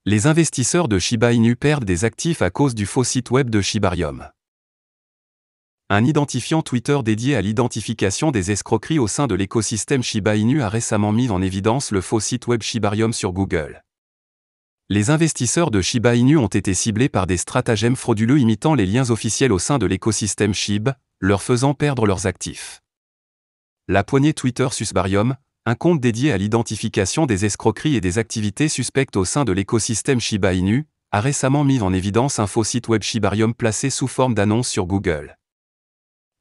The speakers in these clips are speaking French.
Les investisseurs de Shiba Inu perdent des actifs à cause du faux site web de Shibarium. Un identifiant Twitter dédié à l'identification des escroqueries au sein de l'écosystème Shiba Inu a récemment mis en évidence le faux site web Shibarium sur Google. Les investisseurs de Shiba Inu ont été ciblés par des stratagèmes frauduleux imitant les liens officiels au sein de l'écosystème SHIB, leur faisant perdre leurs actifs. La poignée Twitter Shibarium, un compte dédié à l'identification des escroqueries et des activités suspectes au sein de l'écosystème Shiba Inu, a récemment mis en évidence un faux site web Shibarium placé sous forme d'annonce sur Google.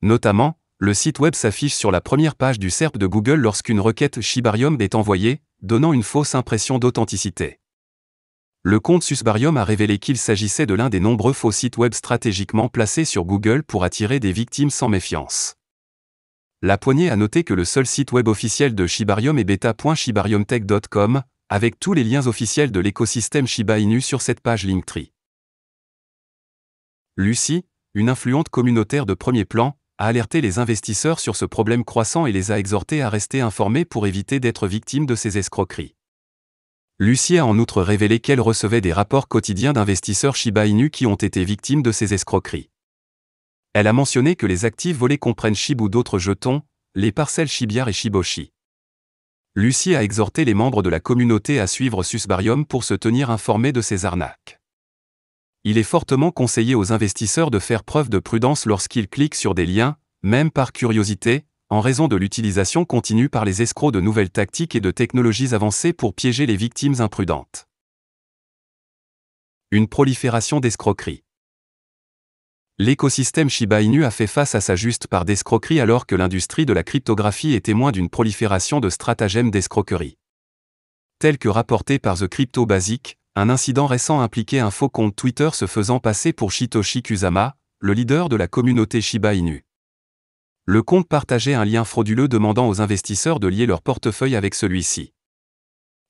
Notamment, le site web s'affiche sur la première page du SERP de Google lorsqu'une requête Shibarium est envoyée, donnant une fausse impression d'authenticité. Le compte Shibarium a révélé qu'il s'agissait de l'un des nombreux faux sites web stratégiquement placés sur Google pour attirer des victimes sans méfiance. La poignée a noté que le seul site web officiel de Shibarium est beta.shibariumtech.com, avec tous les liens officiels de l'écosystème Shiba Inu sur cette page Linktree. Lucie, une influente communautaire de premier plan, a alerté les investisseurs sur ce problème croissant et les a exhortés à rester informés pour éviter d'être victimes de ces escroqueries. Lucie a en outre révélé qu'elle recevait des rapports quotidiens d'investisseurs Shiba Inu qui ont été victimes de ces escroqueries. Elle a mentionné que les actifs volés comprennent SHIB ou d'autres jetons, les parcelles Shibiar et Shiboshi. Lucie a exhorté les membres de la communauté à suivre Shibarium pour se tenir informés de ces arnaques. Il est fortement conseillé aux investisseurs de faire preuve de prudence lorsqu'ils cliquent sur des liens, même par curiosité, en raison de l'utilisation continue par les escrocs de nouvelles tactiques et de technologies avancées pour piéger les victimes imprudentes. Une prolifération d'escroqueries. L'écosystème Shiba Inu a fait face à sa juste part d'escroqueries alors que l'industrie de la cryptographie est témoin d'une prolifération de stratagèmes d'escroquerie. Tel que rapporté par The Crypto Basic, un incident récent impliquait un faux compte Twitter se faisant passer pour Shitoshi Kusama, le leader de la communauté Shiba Inu. Le compte partageait un lien frauduleux demandant aux investisseurs de lier leur portefeuille avec celui-ci.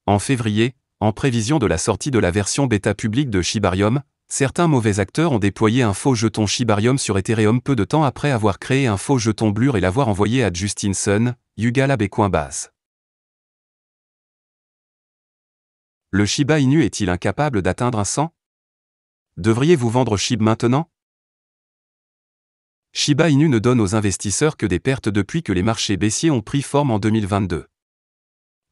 En février, en prévision de la sortie de la version bêta publique de Shibarium, certains mauvais acteurs ont déployé un faux jeton Shibarium sur Ethereum peu de temps après avoir créé un faux jeton Blur et l'avoir envoyé à Justin Sun, Yuga Lab et Coinbase. Le Shiba Inu est-il incapable d'atteindre un 100? Devriez-vous vendre SHIB maintenant? Shiba Inu ne donne aux investisseurs que des pertes depuis que les marchés baissiers ont pris forme en 2022.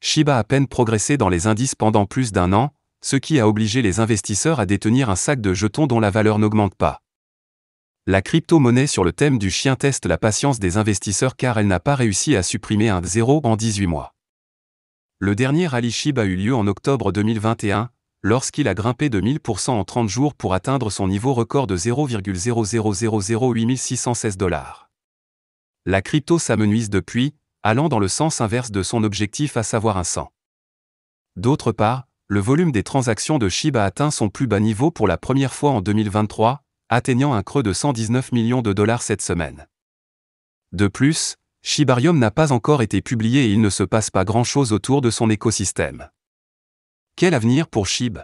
SHIB a à peine progressé dans les indices pendant plus d'un an, ce qui a obligé les investisseurs à détenir un sac de jetons dont la valeur n'augmente pas. La crypto-monnaie sur le thème du chien teste la patience des investisseurs car elle n'a pas réussi à supprimer un 0 en 18 mois. Le dernier rallye SHIB a eu lieu en octobre 2021, lorsqu'il a grimpé de 1000% en 30 jours pour atteindre son niveau record de 0,0008616 $. La crypto s'amenuise depuis, allant dans le sens inverse de son objectif à savoir un 100. D'autre part, le volume des transactions de SHIB a atteint son plus bas niveau pour la première fois en 2023, atteignant un creux de 119 millions de dollars cette semaine. De plus, Shibarium n'a pas encore été publié et il ne se passe pas grand-chose autour de son écosystème. Quel avenir pour SHIB?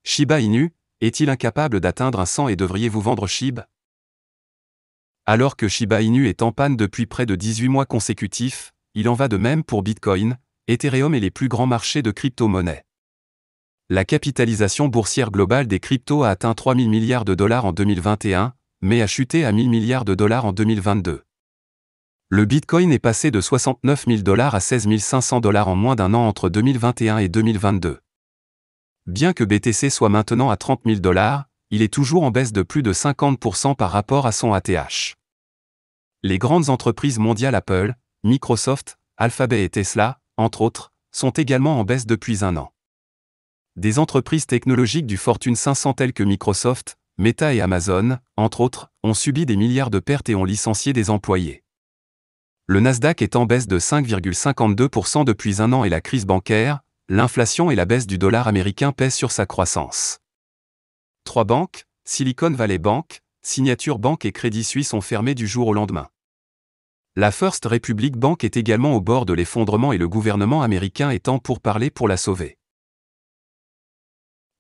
Shiba Inu, est-il incapable d'atteindre un 100 et devriez-vous vendre SHIB? Alors que Shiba Inu est en panne depuis près de 18 mois consécutifs, il en va de même pour Bitcoin, Ethereum et les plus grands marchés de crypto-monnaies. La capitalisation boursière globale des cryptos a atteint 3 000 milliards de dollars en 2021, mais a chuté à 1 000 milliards de dollars en 2022. Le Bitcoin est passé de 69 000 $ à 16 500 $ en moins d'un an entre 2021 et 2022. Bien que BTC soit maintenant à 30 000 $, il est toujours en baisse de plus de 50% par rapport à son ATH. Les grandes entreprises mondiales Apple, Microsoft, Alphabet et Tesla, entre autres, sont également en baisse depuis un an. Des entreprises technologiques du Fortune 500 telles que Microsoft, Meta et Amazon, entre autres, ont subi des milliards de pertes et ont licencié des employés. Le Nasdaq est en baisse de 5,52% depuis un an et la crise bancaire, l'inflation et la baisse du dollar américain pèsent sur sa croissance. 3 banques, Silicon Valley Bank, Signature Bank et Crédit Suisse ont fermé du jour au lendemain. La First Republic Bank est également au bord de l'effondrement et le gouvernement américain est en pourparlers pour la sauver.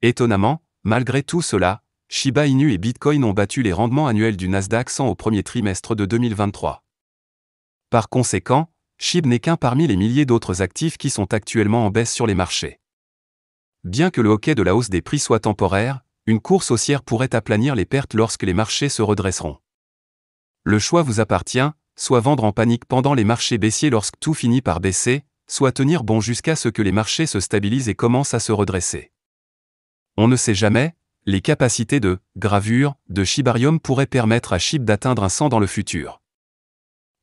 Étonnamment, malgré tout cela, Shiba Inu et Bitcoin ont battu les rendements annuels du Nasdaq 100 au premier trimestre de 2023. Par conséquent, SHIB n'est qu'un parmi les milliers d'autres actifs qui sont actuellement en baisse sur les marchés. bien que le hockey de la hausse des prix soit temporaire, une course haussière pourrait aplanir les pertes lorsque les marchés se redresseront. Le choix vous appartient, soit vendre en panique pendant les marchés baissiers lorsque tout finit par baisser, soit tenir bon jusqu'à ce que les marchés se stabilisent et commencent à se redresser. On ne sait jamais, les capacités de gravure de Shibarium pourraient permettre à SHIB d'atteindre un 100 dans le futur.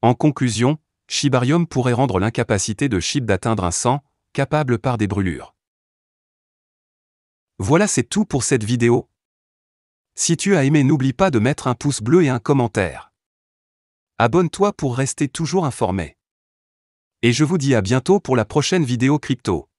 En conclusion, Shibarium pourrait rendre l'incapacité de SHIB d'atteindre un 100, capable par des brûlures. Voilà, c'est tout pour cette vidéo. Si tu as aimé, n'oublie pas de mettre un pouce bleu et un commentaire. Abonne-toi pour rester toujours informé. Et je vous dis à bientôt pour la prochaine vidéo crypto.